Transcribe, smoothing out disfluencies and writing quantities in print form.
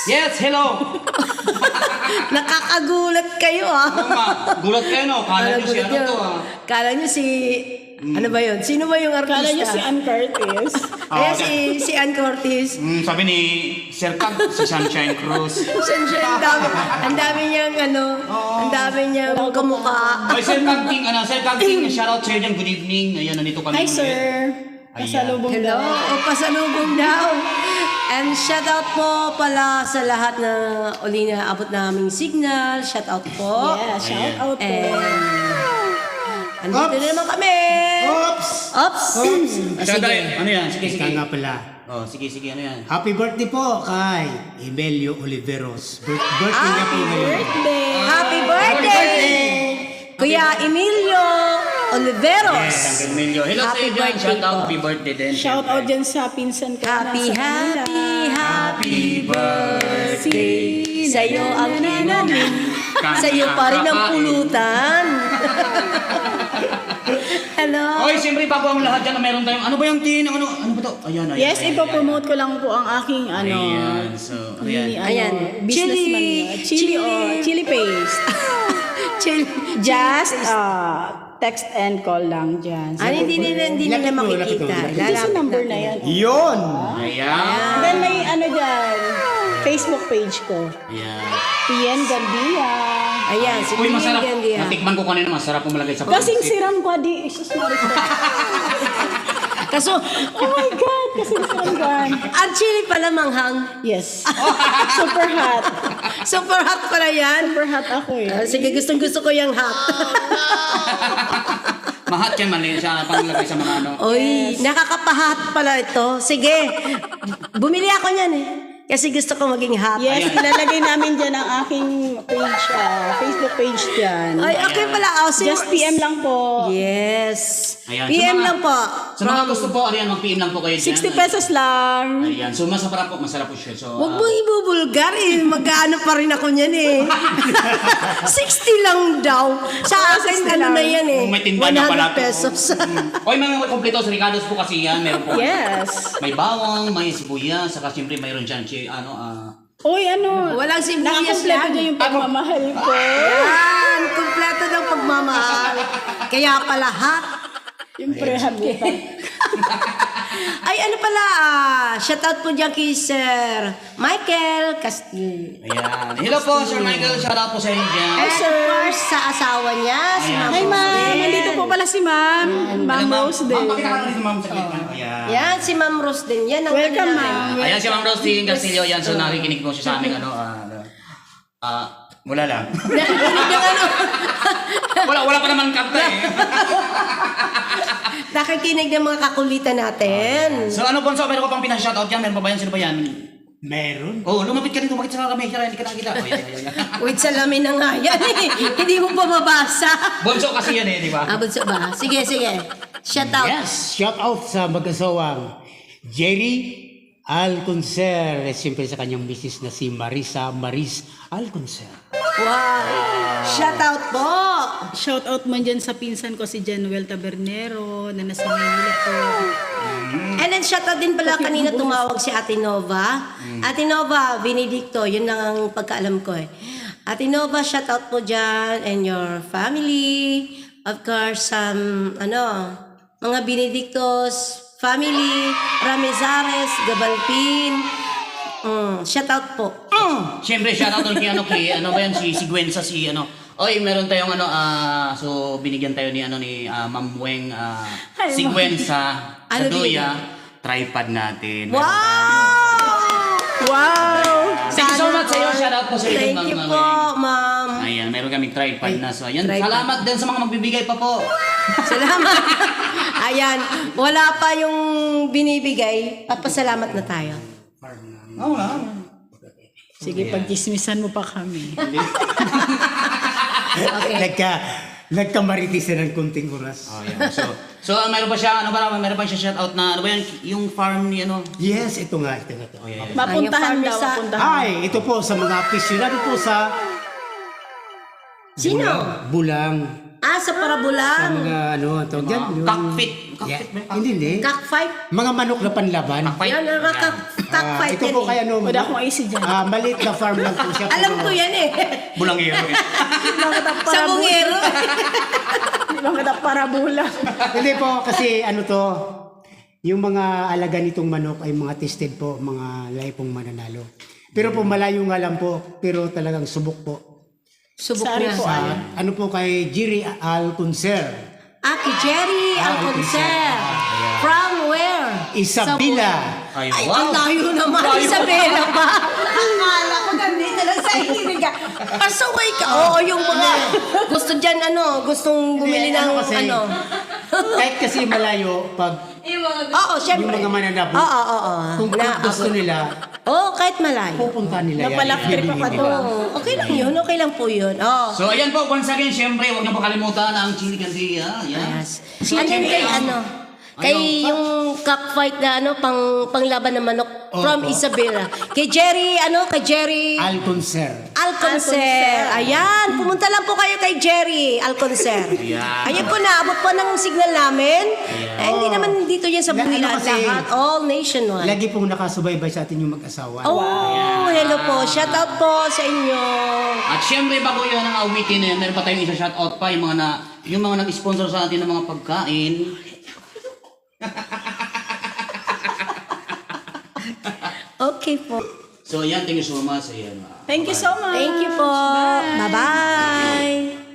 Yes, hello. Nakakagulat kayo ah. Oo nga, gulat kayo no. Kala nyo si ano to ah. Kala nyo si... Ano ba yun? Sino ba yung artista? Kala niyo si Ann Curtis. Ayan, si Ann Curtis. Sabi ni Sir Kang, si Sunshine Cruz. Ang dami niyang ang dami niyang kamukha. Oy, Sir Kang King, Sir Kang King, shoutout sa'yo dyan. Good evening. Ayan, nandito kami. Hi, sir. Pasalubong Hello, daw. pasalubong daw. And shout out po pala sa lahat na uli na abot naming signal. Shout out po. Yeah, shout out po. Andito na naman kami. Oops! Oops. Sige. Ano yan? Sige, sige. Ika nga pala. Oh, sige, sige. Ano yan? Happy birthday po kay Emelio Oliveros. Birthday niya po ngayon. Happy birthday! Kuya Emilio Oliveros. Yes, Uncle Emilio. Hello Happy sa'yo dyan. birthday Shout out, po. happy birthday din. Shout out dyan sa pinsan ko. Happy, nasa Manila. happy birthday. Si Sa'yo ang inumin. Sa'yo pa rin ang pulutan. Hello. Oy, siyempre bago ang lahat dyan, meron tayong, ano ba yung ano ba to? Ayan, ayan. Yes, ayan, ipopromote ko lang po ang aking Ayan, so, mini, ayan. Ayan. businessman. Chili. Chili paste. Chill. Just text and call lang dyan. Ano, hindi nila makikita. Ito sa number na yan. Yun! Ayan. Then may ano dyan, Facebook page ko. Ayan. Tien Gandia. Ayan, si Uy, masarap. Gandia. Natikman ko kanina, masarap pumalagay sa Kasing pansit. siram pa di. Jesus Maria. Kaso, Oh my God, kasing siram gan. ang chili pala manghang. Yes. Super hot. Super hot pala yan. Super hot ako eh. Sige, gusto ko yung hot. Mahat yan, mali siya. Panglagay sa mga ano. Oy, nakakapahat pala ito. Sige, bumili ako niyan eh. Kasi gusto ko maging hot. Yes, Ayan. ilalagay namin dyan ang aking page, Facebook page dyan. Ay, okay pala. Oh, Just PM lang po. Yes. Ayan. PM Sa mga- lang po. Sa mga gusto po, ano yan, mag-PM lang po kayo dyan. 60 pesos lang. Ayan. So, masarap po siya. So, Huwag mo ibubulgar eh. Mag-ano pa rin ako niyan eh. 60 lang daw. Sa akin, 60 ano lang. na yan eh. Kung may tinda na pala 100 pesos. Oy, mga kompletos, Ricardo's po kasi yan. Meron po. Yes. May bawang, may sibuyas, saka siyempre mayroon dyan, Uy, ano? Walang sibuyas Nakakompleto yan. dyan yung pagmamahal ko. Yan, kumpleto ng pagmamahal. Kaya pala hot. Yung prehab kita. Ay, ano pala, shoutout po dyan kay Sir Michael Castillo. Ayan. Hello po, Sir Michael. Shout out po sa inyo dyan. And of course, sa asawa niya, si Ayan. Ma'am Hi, ma'am. Rosden. Nandito po pala si ma'am. Ma'am Rose Ma'am, din. pakita ka na dito, ma'am. Saglit lang. Ayan. Yan, si Ma'am Rose din. Yan ang Welcome, kanilang- ma'am. Ayan si Ma'am Rosie Castillo. Yan, so nakikinig po siya sa aming mula lang. Nakikinig ng ano, wala pa naman kanta eh. nakikinig ng mga kakulitan natin. So ano Bonso, meron ka pang pinashoutout yan? Meron pa ba yan? Sino ba yan? Meron. Oh, lumapit ka dito. Bakit sa kamera? Hindi ka nakita. Oh, yan. Wait, salamin na nga yan eh. Hindi mo pa mabasa. Bonso kasi yan eh, di ba? Abot sa ba? Sige, sige. Shoutout. Yes! Shout out sa mag-asawang Jerry Alconcer. Siyempre sa kanyang misis na si Maris Alconcer. Wow. Shoutout po. Shout out man dyan sa pinsan ko si Januel Tabernero na nasa Manila po. And then shoutout din pala kanina tumawag si Ate Nova. Ate Nova, Benedicto, yun lang ang pagkaalam ko eh. Ate Nova, shoutout po dyan and your family. Of course, mga Benedictos, family, Ramezares, Gabalpin. Shoutout po. Siyempre, shoutout ulit kay ano ba yan? Si Gwenza, Oy, meron tayong so binigyan tayo ni Ma'am Weng, si Gwenza, Ano Saduya, tripod natin. Wow! Wow! Thank you so much sa iyo. Shoutout po sa iyo, Thank Ma'am you Weng. po, ma'am. Ayan, meron kaming tripod na. So, ayan, Tripod. salamat din sa mga magbibigay pa po. Salamat. Ayan, wala pa yung binibigay. Papasalamat na tayo. Oo na. Sige, pagkismisan mo pa kami. Okay. Nagkamaritisan ng kunting oras. Oh, yeah. So meron pa siya, meron pa siya shoutout na, ano ba yan, yung farm ni Yes, ito nga. Oh, yeah. Mapuntahan Ayun, daw, sa- mapuntahan. Hi! Ito po sa mga aficionado po sa Sino? Bulang. Sa parabola. Sa mga ano, tawag yan? Yung- Cockpit. Yeah. Cockpit ba? Hindi. Cockfight. Mga manok na panlaban. Cockfight. Yan, cockfight Ito yan po eh. kay ano, Wala akong AC dyan. maliit na farm lang po siya. Alam ko yan eh. Bulangero. Sa bungero. Ibang kita parabola. Hindi po, kasi ano to, yung mga alaga nitong manok ay mga tested po, mga lahi pong mananalo. Pero po malayo nga lang po, pero talagang subok po. Subok Sorry na. po, Ano po kay Jerry Alconcer, Aki Jerry Alconcer. From where? Isabela. Ay, Ay, wow. ang layo naman. Isabela pa. Akala ko nandito lang sa hilig ka. Pasaway ka. Oo, yung mga gusto dyan, gustong bumili Hindi, ng kasi, ano. Kahit kasi malayo, pag Oo, syempre. yung mga mananabo, Oo. kung gusto nila, Kahit malayo. pupunta nila yan. Napalak trip ako Bibilhin to. nila. Okay lang yun. Okay lang po yun. So ayan po, once again, syempre, huwag niyo po kalimutan ang Chili Candia. Yan. Yes. And then kay kay yung cockfight na panglaban ng manok from Isabela. Kay Jerry, Alconcer. Alconcer. Ayan, pumunta lang po kayo kay Jerry Alconcer. Ayan. Ayan po, naabot po ng signal namin. Hindi naman dito yan sa Ano Bulilan. kasi, Lahat, all nationwide. Lagi pong nakasubaybay sa atin yung mag-asawa. Oh, hello po. Shout out po sa inyo. At syempre, bago yun ang awitin na yan, meron pa tayong isa shoutout pa, yung mga nag-sponsor sa atin ng mga pagkain. Okay po. So ayan, thank you so much. Ayan. Thank you so much. Thank you po. Bye-bye.